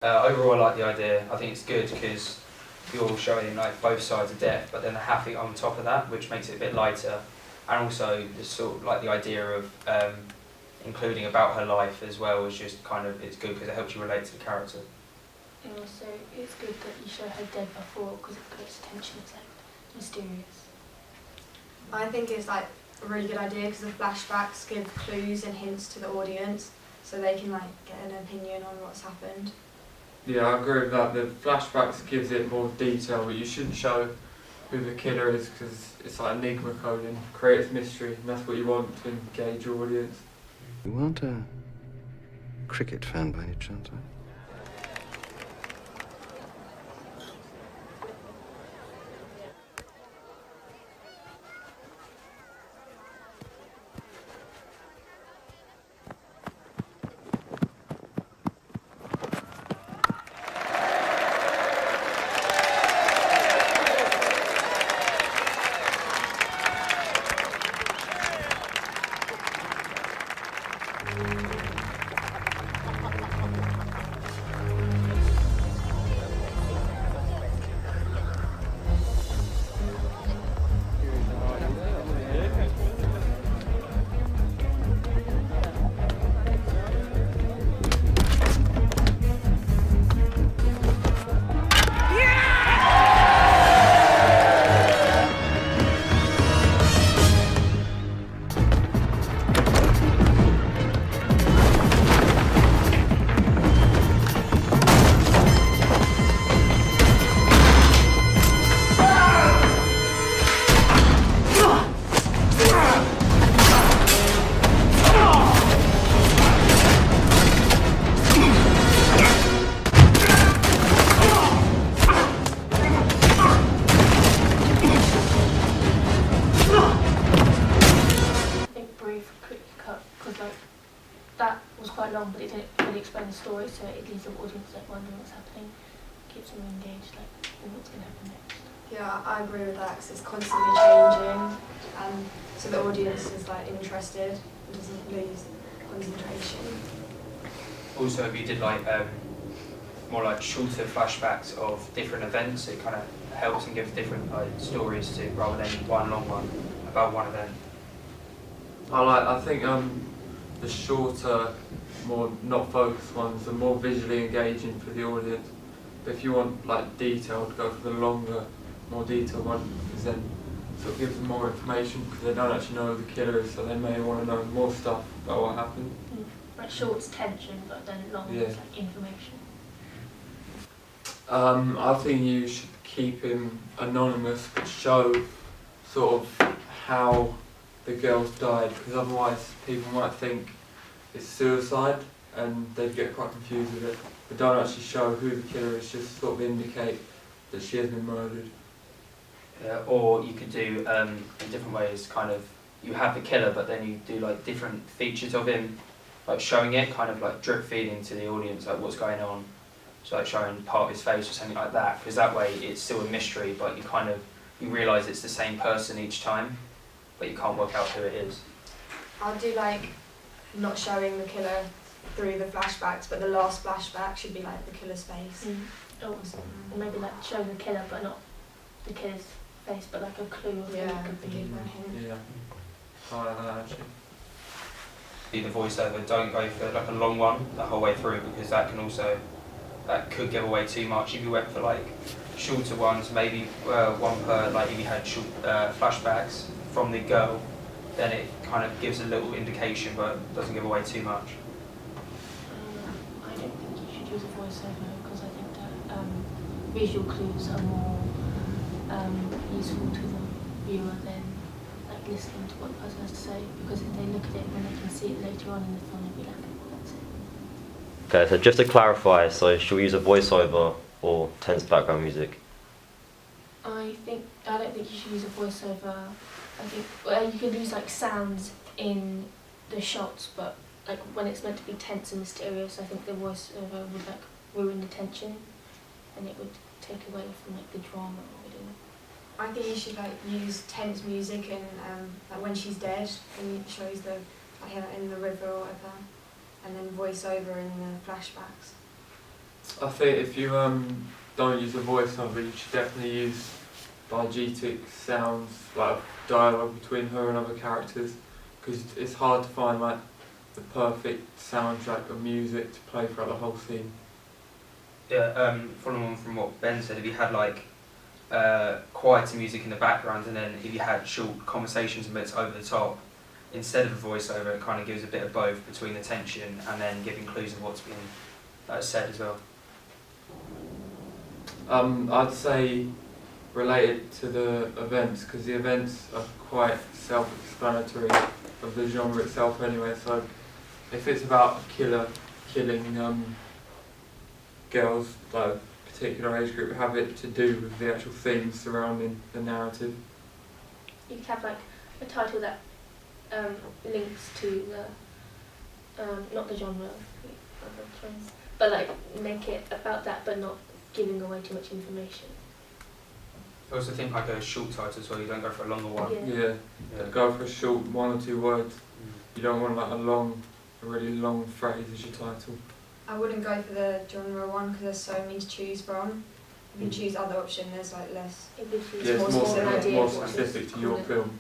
Overall, I like the idea. I think it's good because you're showing like both sides of death, but then the happy on top of that, which makes it a bit lighter, and also the sort of like the idea of including about her life as well is just kind of, it's good because it helps you relate to the character. And also, it's good that you show her dead before because it creates tension. It's like mysterious. I think it's like a really good idea because the flashbacks give clues and hints to the audience, so they can like get an opinion on what's happened. Yeah, I agree with that. The flashbacks gives it more detail, but you shouldn't show who the killer is because it's like enigma coding, creates mystery, and that's what you want to engage your audience. You weren't a cricket fan by any chance, right? That was quite long, but it didn't really explain the story, so it leaves the audience like wondering what's happening, keeps them engaged, like what's going to happen next. Yeah, I agree with that because it's constantly changing, so the audience is like interested and doesn't lose concentration. Also, if you did like more like shorter flashbacks of different events, it kind of helps and gives different stories to rather than one long one about one event. I think the shorter, more not focused ones are more visually engaging for the audience. But if you want like detailed, go for the longer, more detailed one because then it sort of gives them more information because they don't actually know who the killer is, so they may want to know more stuff about what happened. Like short's tension, but then long is like information. I think you should keep him anonymous but show sort of how the girls died, because otherwise people might think it's suicide and they'd get quite confused with it. But don't actually show who the killer is, just sort of indicate that she has been murdered. Yeah, or you could do in different ways, kind of, you have the killer but then you do like different features of him, like showing it, kind of like drip feeding to the audience, like what's going on. So like showing part of his face or something like that, because that way it's still a mystery, but you realise it's the same person each time, but you can't work out who it is. I'll do like not showing the killer through the flashbacks, but the last flashback should be like the killer's face. Or maybe like showing the killer but not the killer's face, but like a clue of who it could be. Yeah, I like that actually. Do the voiceover, don't go for like a long one the whole way through, because that could give away too much. If you went for like shorter ones, maybe one per, like if you had short flashbacks from the girl, then it kind of gives a little indication but doesn't give away too much. I don't think you should use a voiceover because I think that visual clues are more useful to the viewer than like listening to what the person has to say, because if they look at it and they can see it later on in the film, they'll be like, well, that's it. Okay, so just to clarify, so should we use a voiceover or tense background music? I don't think you should use a voiceover. I think you could use like sounds in the shots, but like when it's meant to be tense and mysterious, I think the voiceover would like ruin the tension, and it would take away from like the drama of it all. I think you should like use tense music and like when she's dead, and it shows the like her in the river or whatever, and then voice over in the flashbacks. I think if you don't use a voiceover, you should definitely use diegetic sounds, like dialogue between her and other characters, because it's hard to find like the perfect soundtrack of music to play throughout the whole scene. Yeah, following on from what Ben said, if you had like quieter music in the background, and then if you had short conversations and bits over the top, instead of a voiceover, it kind of gives a bit of both between the tension and then giving clues of what's being said as well. I'd say related to the events, because the events are quite self-explanatory of the genre itself anyway, so if it's about a killer killing girls, like a particular age group, have it to do with the actual themes surrounding the narrative. You could have like a title that links to the not the genre, but like make it about that, but not giving away too much information. I also think like a short title as well. You don't go for a longer one. Yeah. Yeah. Go for a short 1 or 2 words. You don't want like a really long phrase as your title. I wouldn't go for the genre one because there's so many to choose from. If you choose other option, there's like less. It gives you Yeah, it's more more idea of what specific to your call it. film.